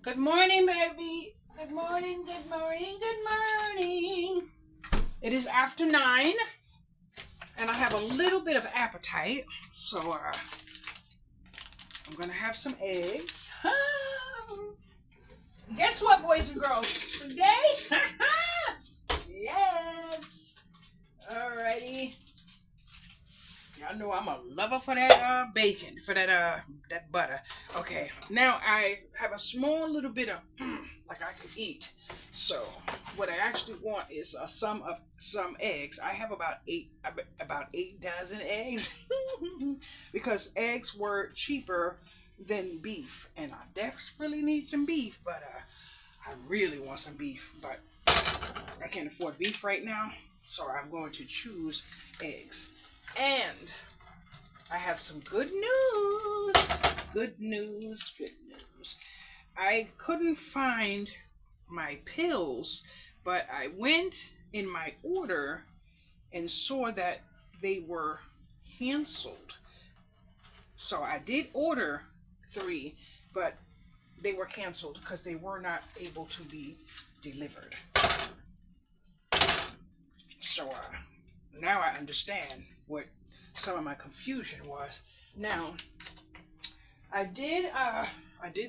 Good morning, baby. Good morning, good morning, good morning. It is after 9, and I have a little bit of appetite, so I'm gonna have some eggs. Guess what, boys and girls? Today, yes. Alrighty. Y'all know I'm a lover for that bacon, for that butter. Okay, now I have a small little bit of like I can eat. So what I actually want is some eggs. I have about 8 dozen eggs because eggs were cheaper than beef, and I desperately need some beef. But I really want some beef, but I can't afford beef right now, so I'm going to choose eggs. And I have some good news. Good news, good news. I couldn't find my pills, but I went in my order and saw that they were canceled. So I did order 3, but they were canceled because they were not able to be delivered. So now I understand what some of my confusion was. Now I did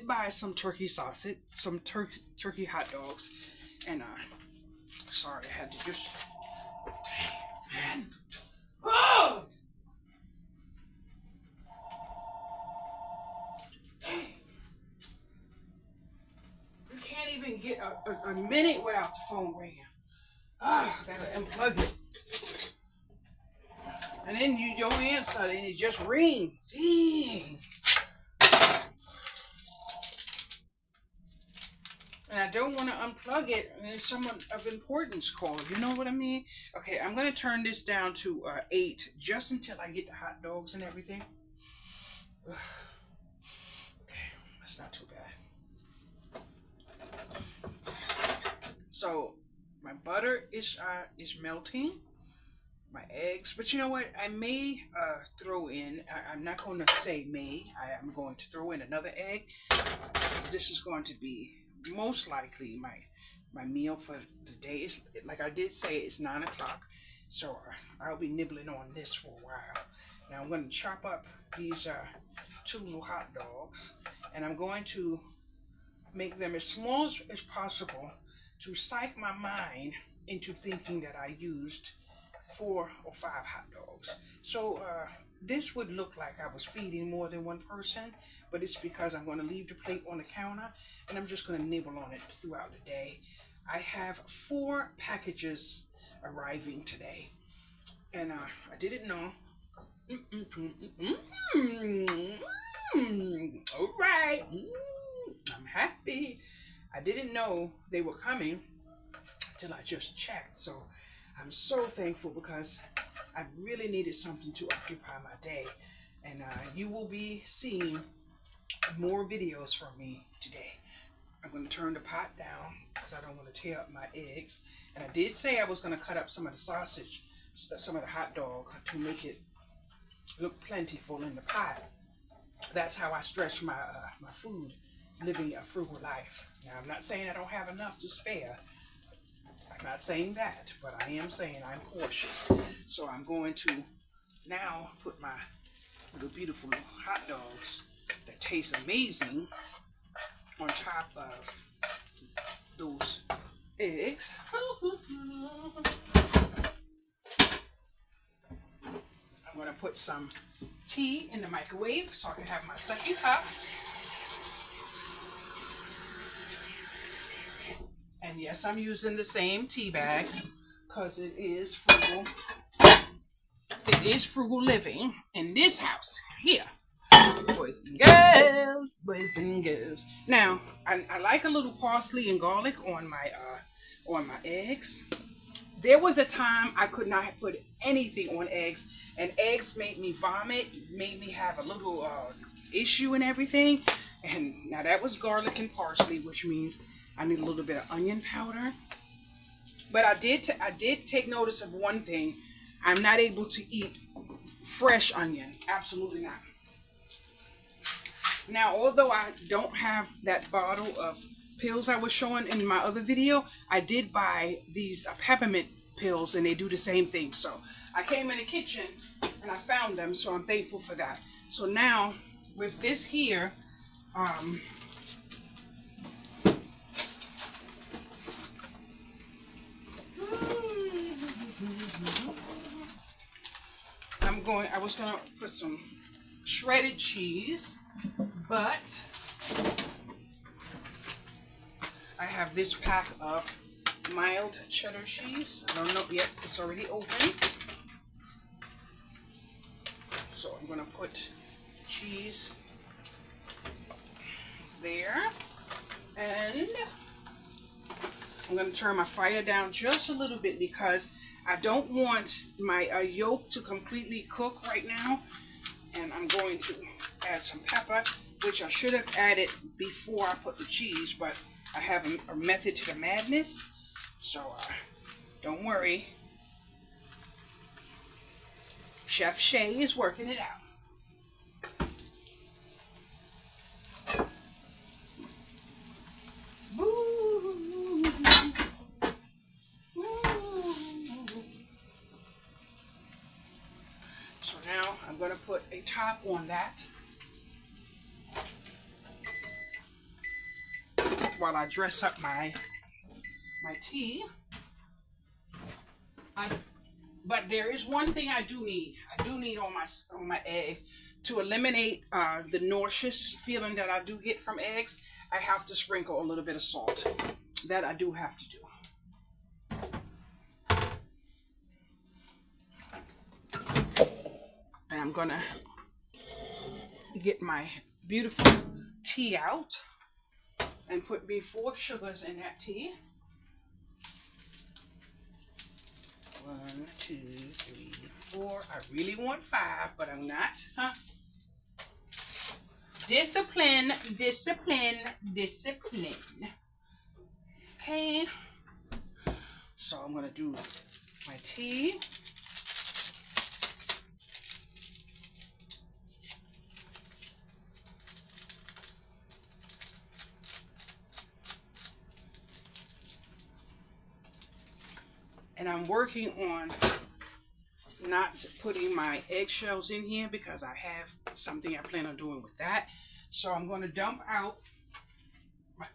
buy some turkey sausage, some turkey hot dogs, and sorry, I had to just man. Oh, dang! You can't even get a minute without the phone ringing. Gotta unplug it, and then you don't answer, and it just ring. Dang! And I don't want to unplug it and then someone of importance call. You know what I mean? Okay, I'm going to turn this down to 8 just until I get the hot dogs and everything. Okay, that's not too bad. So my butter is melting. My eggs, but you know what? I may throw in. I'm not going to say may. I am going to throw in another egg. This is going to be most likely my meal for the day. Is like I did say, it's 9 o'clock, so I'll be nibbling on this for a while. Now I'm going to chop up these 2 little hot dogs, and I'm going to make them as small as possible to psych my mind into thinking that I used 4 or 5 hot dogs. So this would look like I was feeding more than one person, but it's because I'm going to leave the plate on the counter and I'm just going to nibble on it throughout the day. I have 4 packages arriving today, and I didn't know. All right, I'm happy. I didn't know they were coming till I just checked. So I'm so thankful because I really needed something to occupy my day. And you will be seeing more videos from me today. I'm going to turn the pot down because I don't want to tear up my eggs. And I did say I was going to cut up some of the sausage, some of the hot dog to make it look plentiful in the pot. That's how I stretch my food, living a frugal life. Now, I'm not saying I don't have enough to spare. I'm not saying that, but I am saying I'm cautious. So I'm going to now put my little beautiful hot dogs that taste amazing on top of those eggs. I'm going to put some tea in the microwave so I can have my second cup. And yes, I'm using the same tea bag because it is frugal. It is frugal living in this house here. Boys and girls, boys and girls. Now, I like a little parsley and garlic on my eggs. There was a time I could not put anything on eggs, and eggs made me vomit, made me have a little issue and everything. And now that was garlic and parsley, which means I need a little bit of onion powder. But I did take notice of one thing. I'm not able to eat fresh onion. Absolutely not. Now, although I don't have that bottle of pills I was showing in my other video, I did buy these peppermint pills, and they do the same thing. So I came in the kitchen and I found them, so I'm thankful for that. So now with this here, I'm I was gonna put some shredded cheese, but I have this pack of mild cheddar cheese. I don't know yet, it's already open. So I'm gonna put cheese there, and I'm gonna turn my fire down just a little bit because I don't want my yolk to completely cook right now. And I'm going to add some pepper, which I should have added before I put the cheese, but I have a method to the madness, so don't worry. Chef Shay is working it out. So now I'm going to put a top on that while I dress up my tea. But there is one thing I do need. I do need on my egg to eliminate the nauseous feeling that I do get from eggs. I have to sprinkle a little bit of salt. That I do have to do. And I'm gonna get my beautiful tea out and put me 4 sugars in that tea. 1, 2, 3, 4. I really want 5, but I'm not. Huh? Discipline, discipline, discipline. Okay. So I'm gonna do my tea. And I'm working on not putting my eggshells in here because I have something I plan on doing with that. So I'm going to dump out my,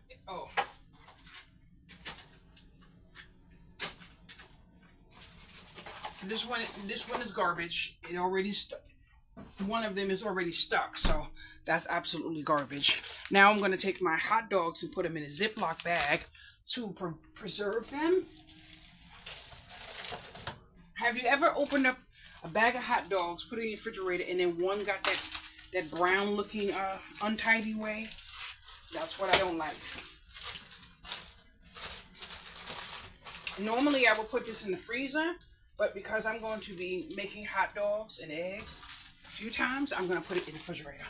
this one is garbage. It already one of them is already stuck, so that's absolutely garbage. Now I'm going to take my hot dogs and put them in a Ziploc bag to preserve them. Have you ever opened up a bag of hot dogs, put it in the refrigerator, and then one got that brown looking untidy way? That's what I don't like. Normally I would put this in the freezer, but because I'm going to be making hot dogs and eggs a few times, I'm going to put it in the refrigerator.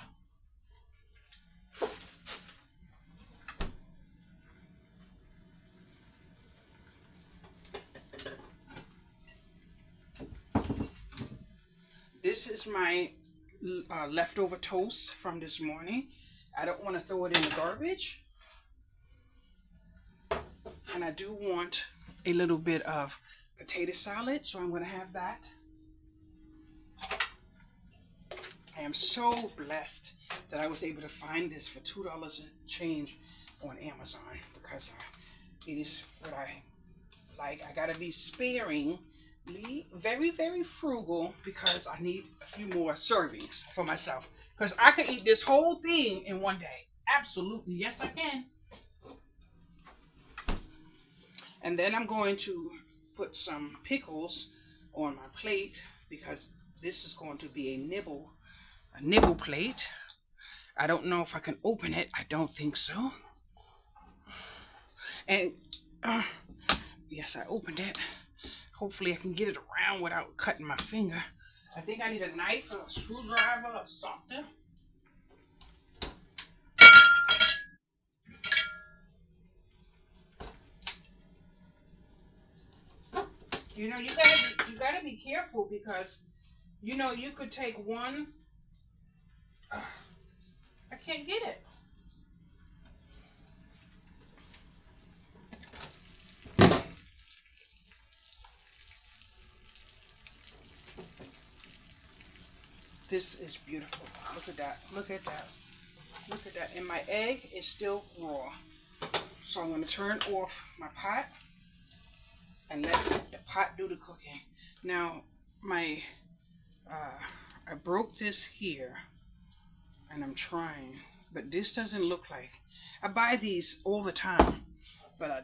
This is my leftover toast from this morning. I don't want to throw it in the garbage. And I do want a little bit of potato salad, so I'm going to have that. I am so blessed that I was able to find this for $2 and change on Amazon, because it is what I like. I got to be sparing, very, very frugal, because I need a few more servings for myself. Because I could eat this whole thing in one day. Absolutely. Yes, I can. And then I'm going to put some pickles on my plate, because this is going to be a nibble plate. I don't know if I can open it. I don't think so. And yes, I opened it. Hopefully I can get it around without cutting my finger. I think I need a knife or a screwdriver or something. You know, you gotta be careful, because you know you could take one. I can't get it. This is beautiful. Look at that. Look at that. Look at that. And my egg is still raw. So I'm going to turn off my pot and let the pot do the cooking. Now, I broke this here, and I'm trying, but this doesn't look like. I buy these all the time, but I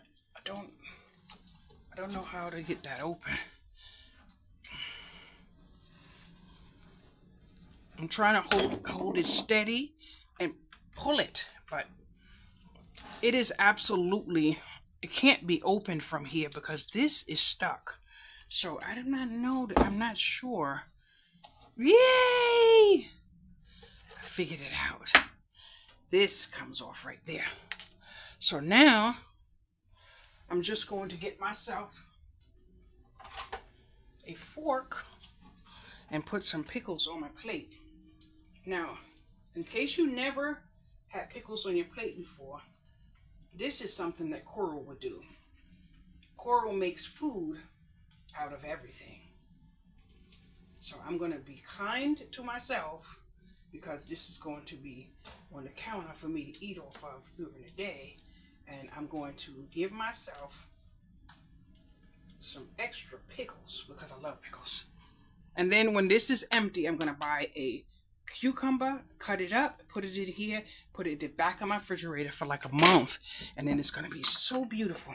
don't know how to get that open. I'm trying to hold it steady and pull it, but it is absolutely, it can't be opened from here because this is stuck. So I do not know that, I'm not sure. Yay! I figured it out. This comes off right there. So now I'm just going to get myself a fork and put some pickles on my plate. Now, in case you never had pickles on your plate before, this is something that Coral would do. Coral makes food out of everything. So I'm going to be kind to myself because this is going to be on the counter for me to eat off of during the day. And I'm going to give myself some extra pickles because I love pickles. And then when this is empty, I'm going to buy a cucumber, cut it up, put it in here, put it in the back of my refrigerator for like a month. And then it's going to be so beautiful.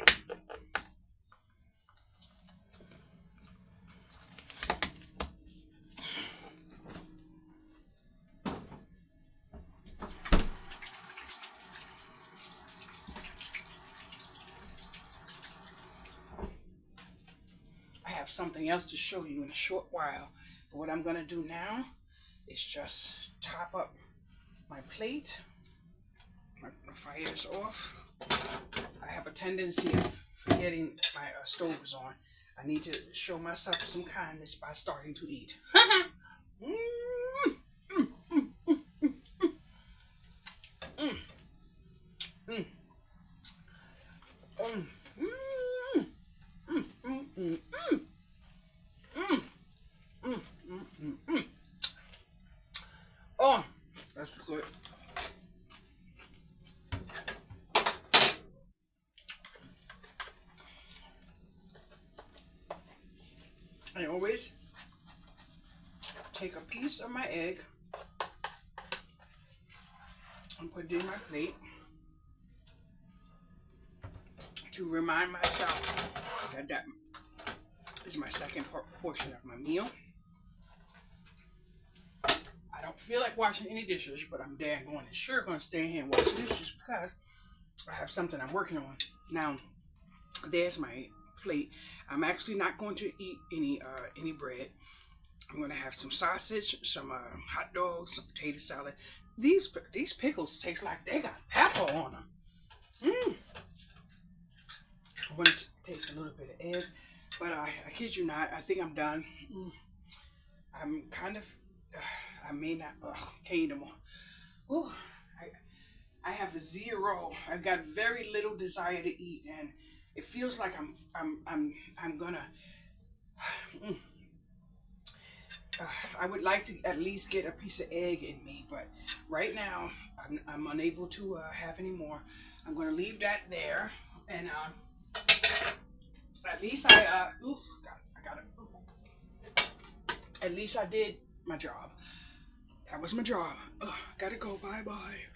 I have something else to show you in a short while. But what I'm going to do now is just top up my plate. My fire is off. I have a tendency of forgetting my stove is on. I need to show myself some kindness by starting to eat. Oh, that's good. I always take a piece of my egg and put it in my plate to remind myself that that is my second portion of my meal. I don't feel like washing any dishes, but I'm sure going to stay here and wash dishes because I have something I'm working on. Now, there's my plate. I'm actually not going to eat any bread. I'm going to have some sausage, some hot dogs, some potato salad. These pickles taste like they got pepper on them. I'm going to taste a little bit of egg, but I kid you not, I think I'm done. I'm kind of, I may not, can't eat anymore. Ooh, I have I've got very little desire to eat, and it feels like I'm gonna. I would like to at least get a piece of egg in me, but right now I'm unable to have any more. I'm gonna leave that there, and at least at least I did my job. That was my job. Gotta go. Bye bye.